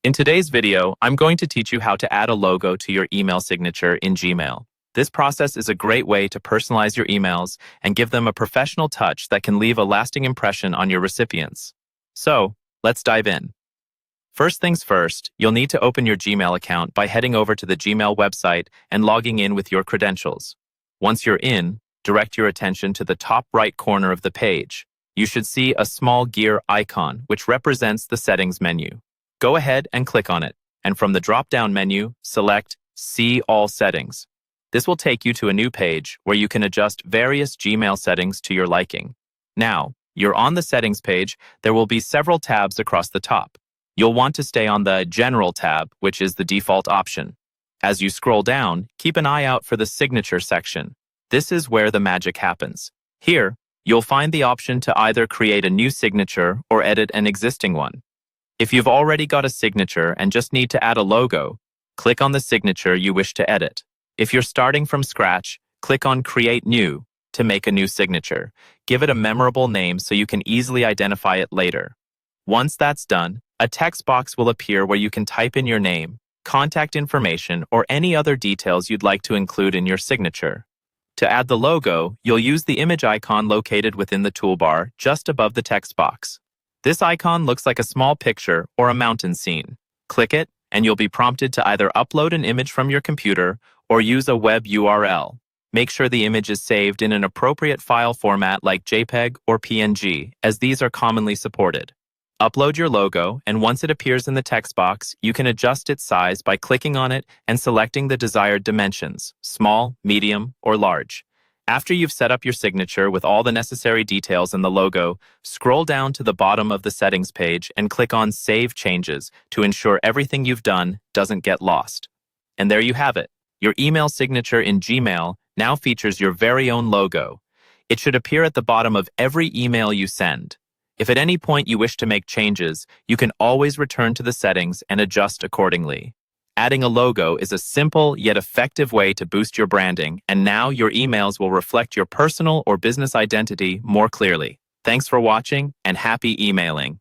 In today's video, I'm going to teach you how to add a logo to your email signature in Gmail. This process is a great way to personalize your emails and give them a professional touch that can leave a lasting impression on your recipients. So, let's dive in. First things first, you'll need to open your Gmail account by heading over to the Gmail website and logging in with your credentials. Once you're in, direct your attention to the top right corner of the page. You should see a small gear icon, which represents the settings menu. Go ahead and click on it, and from the drop-down menu, select See All Settings. This will take you to a new page where you can adjust various Gmail settings to your liking. Now, you're on the settings page. There will be several tabs across the top. You'll want to stay on the General tab, which is the default option. As you scroll down, keep an eye out for the Signature section. This is where the magic happens. Here, you'll find the option to either create a new signature or edit an existing one. If you've already got a signature and just need to add a logo, click on the signature you wish to edit. If you're starting from scratch, click on Create New to make a new signature. Give it a memorable name so you can easily identify it later. Once that's done, a text box will appear where you can type in your name, contact information, or any other details you'd like to include in your signature. To add the logo, you'll use the image icon located within the toolbar just above the text box. This icon looks like a small picture or a mountain scene. Click it, and you'll be prompted to either upload an image from your computer or use a web URL. Make sure the image is saved in an appropriate file format like JPEG or PNG, as these are commonly supported. Upload your logo, and once it appears in the text box, you can adjust its size by clicking on it and selecting the desired dimensions, small, medium, or large. After you've set up your signature with all the necessary details in the logo, scroll down to the bottom of the settings page and click on Save Changes to ensure everything you've done doesn't get lost. And there you have it. Your email signature in Gmail now features your very own logo. It should appear at the bottom of every email you send. If at any point you wish to make changes, you can always return to the settings and adjust accordingly. Adding a logo is a simple yet effective way to boost your branding, and now your emails will reflect your personal or business identity more clearly. Thanks for watching, and happy emailing.